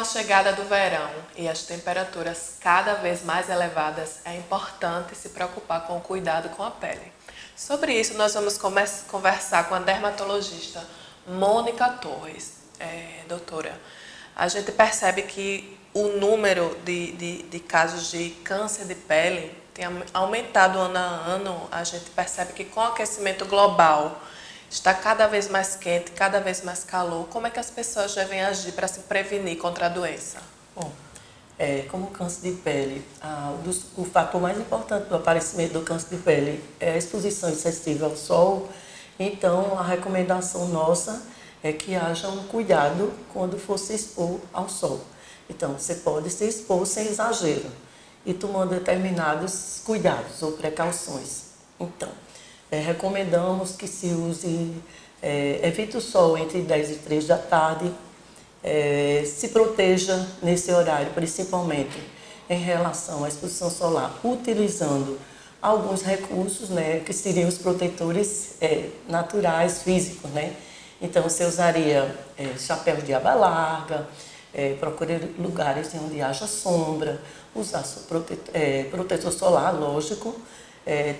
a chegada do verão e as temperaturas cada vez mais elevadas, é importante se preocupar com o cuidado com a pele. Sobre isso, nós vamos conversar com a dermatologista Mônica Torres. Doutora, a gente percebe que o número de casos de câncer de pele tem aumentado ano a ano. A gente percebe que com o aquecimento global está cada vez mais quente, cada vez mais calor. Como é que as pessoas devem agir para se prevenir contra a doença? Bom, como o câncer de pele, o fator mais importante do aparecimento do câncer de pele é a exposição excessiva ao sol. Então, a recomendação nossa é que haja um cuidado quando for se expor ao sol. Então, você pode se expor sem exagero e tomando determinados cuidados ou precauções. Então, recomendamos que se use, evite o sol entre 10 e 3 da tarde, se proteja nesse horário, principalmente em relação à exposição solar, utilizando alguns recursos, né, que seriam os protetores naturais, físicos, né? Então, você usaria chapéu de aba larga, procure lugares onde haja sombra, usar protetor solar, lógico.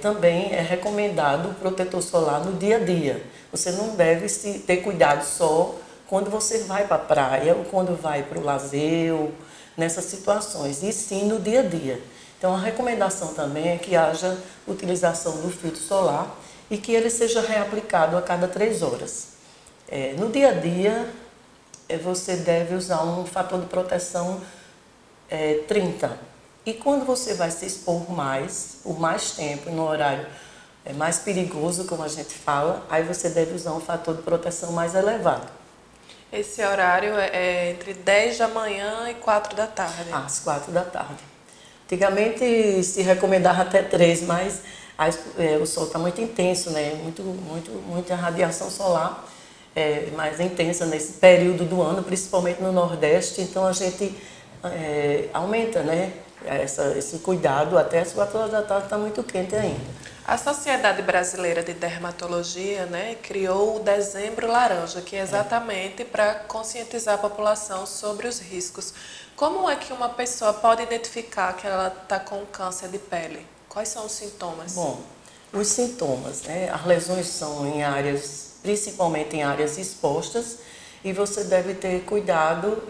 Também é recomendado o protetor solar no dia a dia. Você não deve ter cuidado só quando você vai para a praia ou quando vai para o lazer, ou nessas situações, e sim no dia a dia. Então, a recomendação também é que haja utilização do filtro solar e que ele seja reaplicado a cada 3 horas. No dia a dia, você deve usar um fator de proteção 30. E quando você vai se expor por mais tempo, no horário mais perigoso, como a gente fala, aí você deve usar um fator de proteção mais elevado. Esse horário é entre 10 da manhã e 4 da tarde? Às 4 da tarde. Antigamente se recomendava até 3, mas o sol está muito intenso, né? Muita radiação solar mais intensa nesse período do ano, principalmente no Nordeste. Então a gente aumenta, né? Esse cuidado, até as 4 horas da tarde está muito quente ainda. A Sociedade Brasileira de Dermatologia, né, criou o Dezembro Laranja, que é exatamente para conscientizar a população sobre os riscos. Como é que uma pessoa pode identificar que ela está com câncer de pele? Quais são os sintomas? Bom, os sintomas, né? As lesões são principalmente em áreas expostas, e você deve ter cuidado,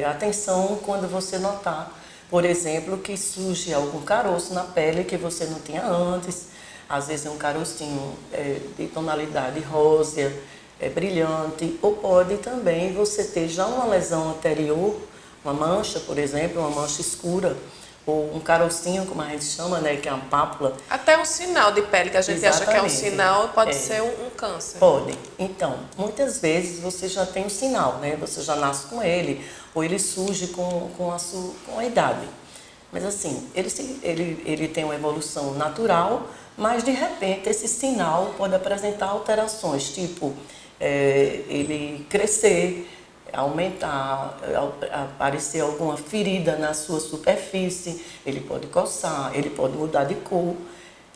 atenção quando você notar, por exemplo, que surge algum caroço na pele que você não tinha antes. Às vezes é um carocinho de tonalidade rósea, brilhante, ou pode também você ter já uma lesão anterior, uma mancha, por exemplo, uma mancha escura, ou um carocinho, como a gente chama, né, que é uma pápula. Até um sinal de pele que a gente acha que é um sinal, pode ser um câncer. Pode. Então, muitas vezes você já tem um sinal, né? Você já nasce com ele, ou ele surge com a idade. Mas assim, ele tem uma evolução natural, mas de repente esse sinal pode apresentar alterações, tipo ele crescer, aumentar, aparecer alguma ferida na sua superfície, ele pode coçar, ele pode mudar de cor,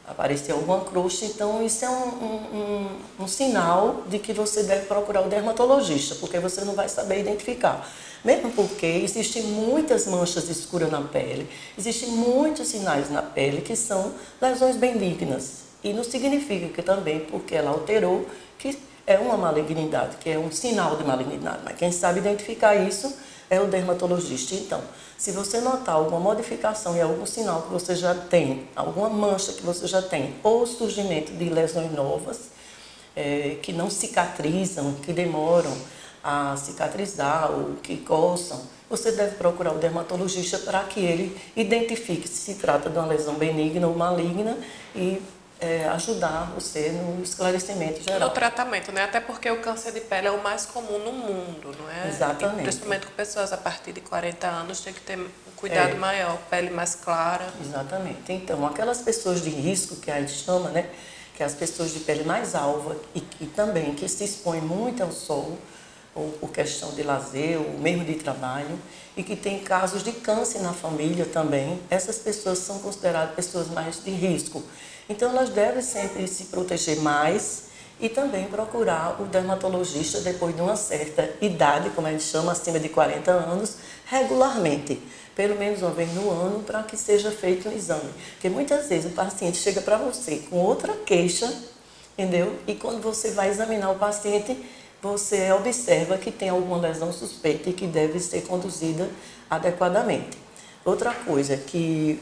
aparecer alguma crosta. Então isso é um sinal de que você deve procurar o dermatologista, porque você não vai saber identificar. Mesmo porque existem muitas manchas escuras na pele, existem muitos sinais na pele que são lesões benignas. E não significa que também, porque ela alterou, que é uma malignidade, que é um sinal de malignidade. Mas quem sabe identificar isso é o dermatologista. Então, se você notar alguma modificação em algum sinal que você já tem, alguma mancha que você já tem, ou surgimento de lesões novas, que não cicatrizam, que demoram a cicatrizar ou que coçam, você deve procurar o dermatologista para que ele identifique se se trata de uma lesão benigna ou maligna e ajudar você no esclarecimento geral. No tratamento, né? Até porque o câncer de pele é o mais comum no mundo, não é? Exatamente. E principalmente com pessoas a partir de 40 anos, tem que ter um cuidado maior, pele mais clara. Exatamente. Então, aquelas pessoas de risco, que a gente chama, né? Que é as pessoas de pele mais alva e também que se expõem muito ao sol, ou por questão de lazer, ou mesmo de trabalho, e que tem casos de câncer na família também, essas pessoas são consideradas pessoas mais de risco. Então, elas devem sempre se proteger mais e também procurar o dermatologista depois de uma certa idade, como a gente chama, acima de 40 anos, regularmente, pelo menos uma vez no ano, para que seja feito um exame. Porque muitas vezes o paciente chega para você com outra queixa, entendeu? E quando você vai examinar o paciente, você observa que tem alguma lesão suspeita e que deve ser conduzida adequadamente. Outra coisa que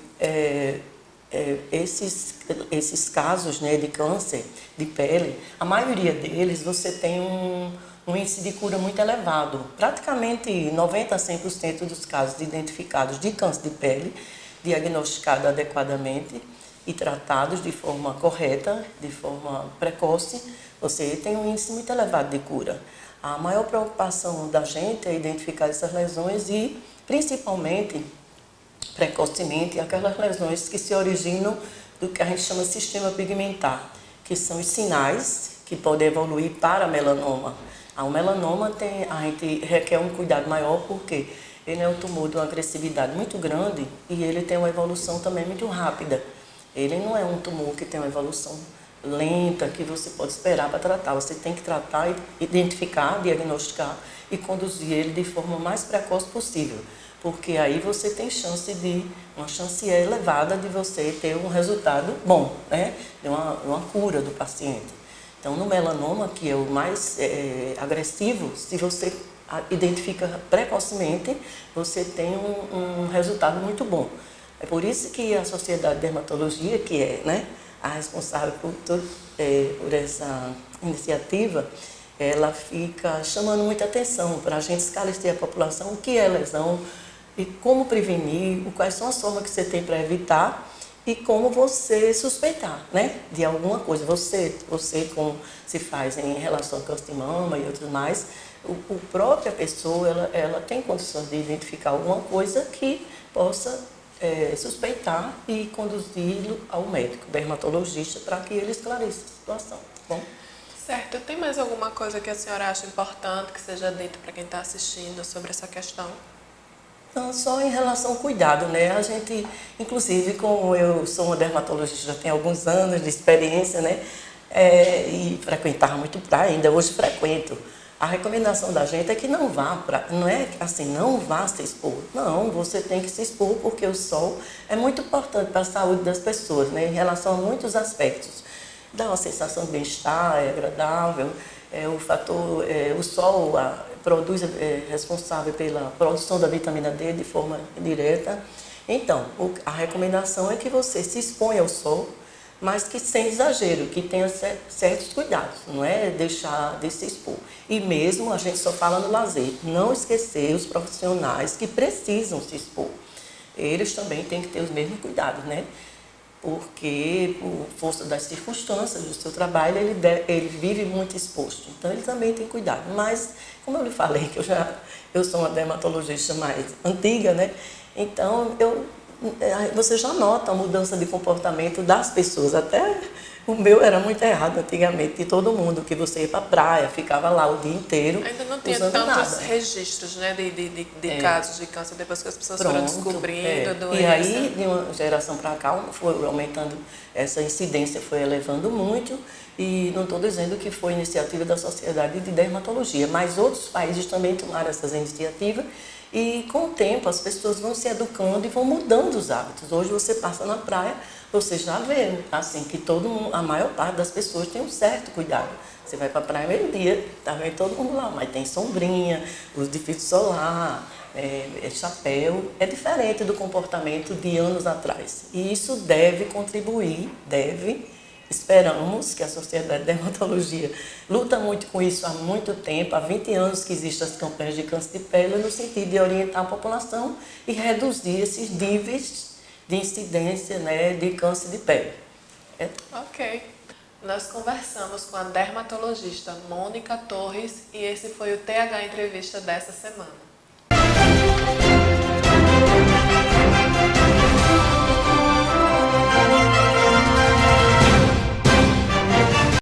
esses casos, né, de câncer de pele, a maioria deles você tem um índice de cura muito elevado. Praticamente 90% a 100% dos casos identificados de câncer de pele, diagnosticados adequadamente e tratados de forma correta, de forma precoce, você tem um índice muito elevado de cura. A maior preocupação da gente é identificar essas lesões e, principalmente, precocemente, aquelas lesões que se originam do que a gente chama de sistema pigmentar, que são os sinais que podem evoluir para melanoma. O melanoma a gente requer um cuidado maior porque ele é um tumor de uma agressividade muito grande e ele tem uma evolução também muito rápida. Ele não é um tumor que tem uma evolução lenta, que você pode esperar para tratar. Você tem que tratar, identificar, diagnosticar e conduzir ele de forma mais precoce possível. Porque aí você tem uma chance elevada de você ter um resultado bom, né? De uma cura do paciente. Então, no melanoma, que é o mais agressivo, se você identifica precocemente, você tem um resultado muito bom. É por isso que a Sociedade de Dermatologia, que é, né, a responsável por essa iniciativa, ela fica chamando muita atenção para a gente esclarecer a população o que é lesão e como prevenir, quais são as formas que você tem para evitar e como você suspeitar, né, de alguma coisa. Você como se faz em relação ao câncer de mama e outros mais, a própria pessoa ela tem condições de identificar alguma coisa que possa suspeitar e conduzi-lo ao médico, dermatologista, para que ele esclareça a situação. Bom? Certo. Tem mais alguma coisa que a senhora acha importante que seja dito para quem está assistindo sobre essa questão? Não, só em relação ao cuidado, né? A gente, inclusive, como eu sou uma dermatologista, já tenho alguns anos de experiência, né? E frequentava muito praia, ainda hoje frequento. A recomendação da gente é que não é assim, não vá se expor. Não, você tem que se expor porque o sol é muito importante para a saúde das pessoas, né? Em relação a muitos aspectos. Dá uma sensação de bem-estar, é agradável, o sol é responsável pela produção da vitamina D de forma direta. Então, a recomendação é que você se exponha ao sol, mas que sem exagero, que tenha certos cuidados, não é deixar de se expor. E mesmo a gente só fala no lazer, não esquecer os profissionais que precisam se expor. Eles também têm que ter os mesmos cuidados, né? Porque, por força das circunstâncias do seu trabalho, ele vive muito exposto. Então, ele também tem cuidado. Mas, como eu lhe falei, que eu sou uma dermatologista mais antiga, né? Então, você já nota a mudança de comportamento das pessoas. Até o meu era muito errado antigamente, de todo mundo, que você ia para a praia, ficava lá o dia inteiro. Ainda não tinha usando tantos nada. registros, né, de casos de câncer, depois que as pessoas foram Pronto, descobrindo a doença. E aí, de uma geração para cá, foi aumentando, essa incidência foi elevando muito, e não estou dizendo que foi iniciativa da Sociedade de Dermatologia, mas outros países também tomaram essas iniciativas, e com o tempo as pessoas vão se educando e vão mudando os hábitos. Hoje você passa na praia, você já vê, assim, que a maior parte das pessoas tem um certo cuidado. Você vai para a praia meio-dia, tá vendo todo mundo lá, mas tem sombrinha, uso de filtro solar, chapéu. É diferente do comportamento de anos atrás. E isso deve contribuir, esperamos que a Sociedade de Dermatologia luta muito com isso há muito tempo, há 20 anos que existem as campanhas de câncer de pele, no sentido de orientar a população e reduzir esses níveis de incidência, né, de câncer de pele. Ok. Nós conversamos com a dermatologista Mônica Torres e esse foi o TH Entrevista dessa semana.